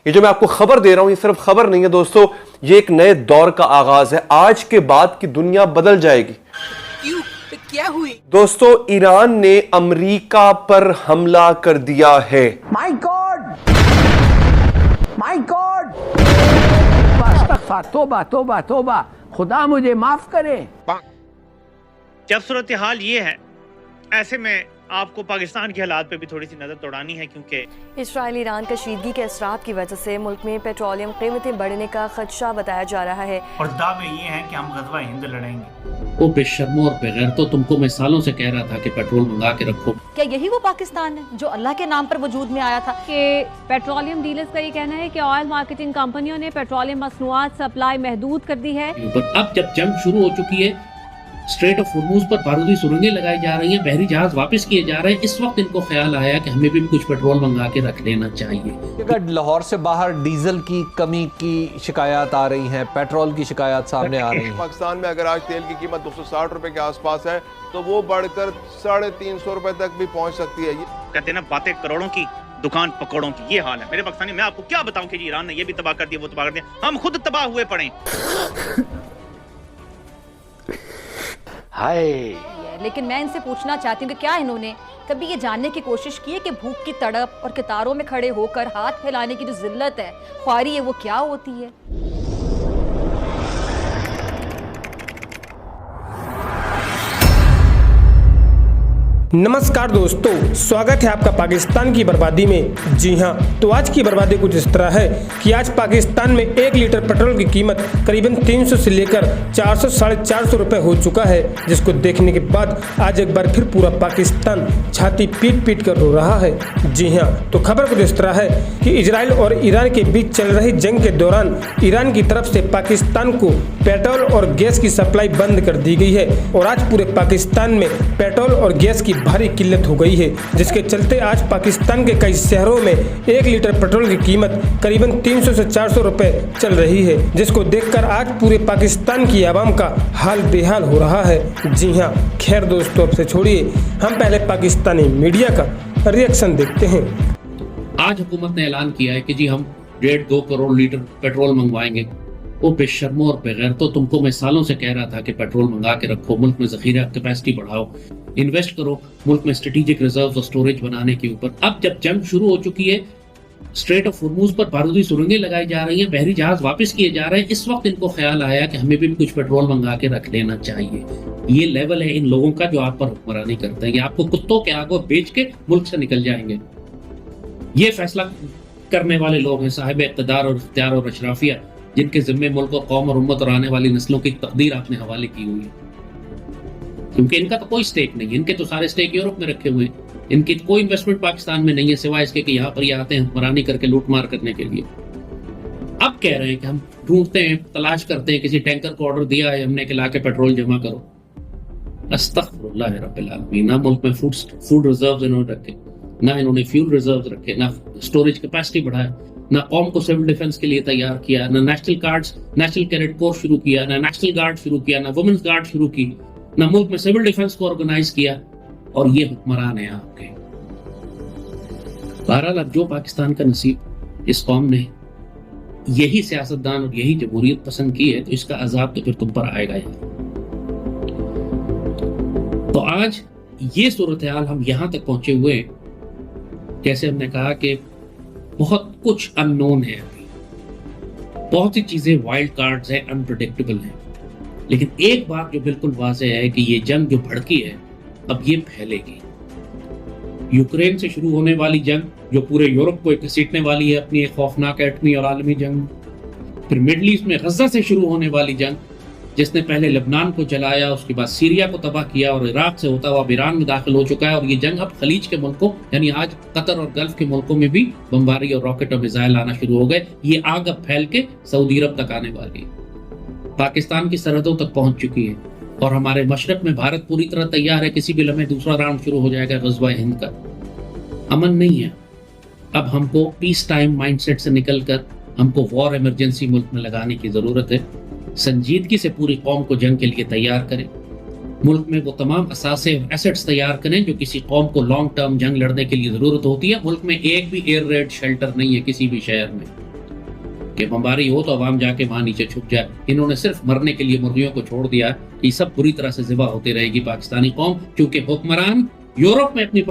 ये जो मैं आपको खबर दे रहा हूं, ये सिर्फ खबर नहीं है दोस्तों, ये एक नए दौर का आगाज है। आज के बाद की दुनिया बदल जाएगी। क्यों? क्या हुई? दोस्तों, ईरान ने अमेरिका पर हमला कर दिया है। माय गॉड, माय गॉड, तौबा तौबा तौबा, खुदा मुझे माफ करे। जब सूरत हाल ये है, ऐसे में आपको पाकिस्तान के हालात पे भी थोड़ी सी नजर दौड़ानी है, क्योंकि इजराइल ईरान कशीदगी के असरात की वजह से मुल्क में पेट्रोलियम कीमतें बढ़ने का खदशा बताया जा रहा है और दावे ये हैं कि हम गज़वा हिंद लड़ेंगे। वो बेशर्मो और बेगैरतो, तुमको मैं सालों से कह रहा था कि पेट्रोल मंगा के रखो। क्या यही वो पाकिस्तान है जो अल्लाह के नाम पर वजूद में आया था? कि पेट्रोलियम डीलर्स का ये कहना है कि ऑयल मार्केटिंग कंपनियों ने पेट्रोलियम मसनूआत सप्लाई महदूद कर दी है। अब जब जंग शुरू हो चुकी है, स्ट्रेट ऑफ होर्मुज पर बारूदी सुरंगें लगाई जा रही हैं, बहरी जहाज वापस किए जा रहे हैं, इस वक्त इनको ख्याल आया कि हमें भी कुछ पेट्रोल मंगा के रख लेना चाहिए। अगर लाहौर से बाहर डीजल की कमी की शिकायत आ रही हैं, पेट्रोल की शिकायत सामने आ रही है। पाकिस्तान में अगर आज तेल की कीमत 260 रुपए के आसपास है तो वो बढ़कर 350 रुपए तक भी पहुंच सकती है। कहते हैं ना, बातें करोड़ों की, दुकान पकौड़ों की, ये हाल है मेरे पाकिस्तान में। मैं आपको क्या बताऊं कि ईरान ने ये भी तबाह कर दिया, वो तबाह कर दिया, हम खुद तबाह हुए पड़े। हाय, लेकिन मैं इनसे पूछना चाहती हूँ कि क्या इन्होंने कभी ये जानने की कोशिश की है कि भूख की तड़प और कतारों में खड़े होकर हाथ फैलाने की जो जिल्लत है, ख्वारी है, वो क्या होती है? नमस्कार दोस्तों, स्वागत है आपका पाकिस्तान की बर्बादी में। जी हाँ, तो आज की बर्बादी कुछ इस तरह है कि आज पाकिस्तान में 1 लीटर पेट्रोल की कीमत करीबन 300 से लेकर 400 साढ़े 400 रुपए हो चुका है, जिसको देखने के बाद आज एक बार फिर पूरा पाकिस्तान छाती पीट पीट कर रो रहा है। जी हाँ, तो खबर कुछ इस तरह है कि इजराइल और ईरान के बीच चल रही जंग के दौरान ईरान की तरफ से पाकिस्तान को पेट्रोल और गैस की सप्लाई बंद कर दी गई है और आज पूरे पाकिस्तान में पेट्रोल और गैस की भारी किल्लत हो गई है, जिसके चलते आज पाकिस्तान के कई शहरों में 1 लीटर पेट्रोल की कीमत करीबन 300 से 400 रुपए चल रही है, जिसको देखकर आज पूरे पाकिस्तान की आवाम का हाल बेहाल हो रहा है। जी हाँ, खैर दोस्तों, अब से छोड़िए, हम पहले पाकिस्तानी मीडिया का रिएक्शन देखते हैं। आज हुकूमत ने ऐलान किया है कि जी हम 1.5-2 करोड़ लीटर पेट्रोल मंगवाएंगे। वो बेशर्मो और बेगैरतो, तुमको मैं सालों से कह रहा था कि पेट्रोल मंगा के रखो, मुल्क में जखीरा कैपेसिटी बढ़ाओ, इन्वेस्ट करो मुल्क में स्ट्रेटेजिक रिजर्व और स्टोरेज बनाने के ऊपर। अब जब जंग शुरू हो चुकी है, स्ट्रेट ऑफ होर्मुज पर बारूदी सुरंगें लगाई जा रही हैं, बहरी जहाज वापस किए जा रहे हैं, इस वक्त इनको ख्याल आया कि हमें भी कुछ पेट्रोल मंगा के रख लेना चाहिए। ये लेवल है इन लोगों का जो आप पर हुक्मरानी करते हैं। ये आपको कुत्तों के आगे बेच के मुल्क से निकल जाएंगे। ये फैसला करने वाले लोग हैं साहिब इक़्तिदार और इख्तियार और अशराफिया, जिनके जिम्मे मुल्क और कौम और उम्मत और आने वाली नस्लों की तकदीर आपने हवाले की हुई है। क्योंकि इनका तो कोई स्टेक नहीं है, इनके तो सारे स्टेक यूरोप में रखे हुए हैं, इनकी कोई इन्वेस्टमेंट पाकिस्तान में नहीं है, सिवाय इसके कि यहाँ पर ये आते हैं हुक्मरानी करके लूट मार करने के लिए। अब कह रहे हैं कि हम ढूंढते हैं, तलाश करते हैं, किसी टैंकर को ऑर्डर दिया है हमने कि लाके पेट्रोल जमा करो। अस्तग़फिरुल्लाह रब्बिल आलमीन। ना मुल्क में फूड रिजर्व इन्होंने रखे, ना इन्होंने फ्यूल रिजर्व रखे, ना स्टोरेज कैपेसिटी बढ़ाया, ना कौम को सिविल डिफेंस के लिए तैयार किया, ना नेशनल कैडेट कोर्स शुरू किया, ना नेशनल गार्ड शुरू किया, ना वुमेन्स गार्ड शुरू की, ना मुल्क में सिविल डिफेंस को ऑर्गेनाइज किया, और ये हुक्मरान है आपके। बहरहाल अब जो पाकिस्तान का नसीब, इस कौम ने यही सियासतदान और यही जमहूरियत पसंद की है, तो इसका अजाब तो फिर तुम पर आएगा यार। तो आज ये सूरत हाल हम यहां तक पहुंचे हुए, जैसे हमने कहा कि बहुत कुछ अननोन है, अभी बहुत सी चीजें वाइल्ड कार्ड्स हैं, अनप्रेडिक्टेबल हैं। लेकिन एक बात जो बिल्कुल वाज़ेह है कि ये जंग जो भड़की है, अब ये फैलेगी। यूक्रेन से शुरू होने वाली जंग जो पूरे यूरोप को घसीटने वाली है अपनी एक खौफनाक एटमी और आलमी जंग, फिर मिडल ईस्ट में गजा से शुरू होने वाली जंग जिसने पहले लेबनान को जलाया, उसके बाद सीरिया को तबाह किया और इराक से होता हुआ अब ईरान में दाखिल हो चुका है। और ये जंग अब खलीज के मुल्कों यानी आज कतर और गल्फ के मुल्कों में भी बमबारी और रॉकेट और मिसाइल आना शुरू हो गए। ये आग अब फैल के सऊदी अरब तक आने वाली है, पाकिस्तान की सरहदों तक पहुंच चुकी है और हमारे मशरक में भारत पूरी तरह तैयार है। किसी भी लम्हे दूसरा राउंड शुरू हो जाएगा गज़वा हिंद का। अमन नहीं है, अब हमको पीस टाइम माइंडसेट से निकलकर हमको वॉर इमरजेंसी मुल्क में लगाने की जरूरत है। संजीदगी से पूरी कौम को जंग के लिए तैयार करें, मुल्क में वो तमाम असासे और एसेट्स तैयार करें जो किसी कौम को लॉन्ग टर्म जंग लड़ने के लिए जरूरत होती है। मुल्क में एक भी एयर रेड शेल्टर नहीं है किसी भी शहर में, कि बमबारी हो तो अवाम जाके वहां नीचे छुप जाए। इन्होंने सिर्फ मरने के लिए मुर्गियों को छोड़ दिया। ये सब बुरी तरह से ज़िबा होती रहेगी पाकिस्तानी कौम, क्योंकि हुक्मरान यूरोप में अपनी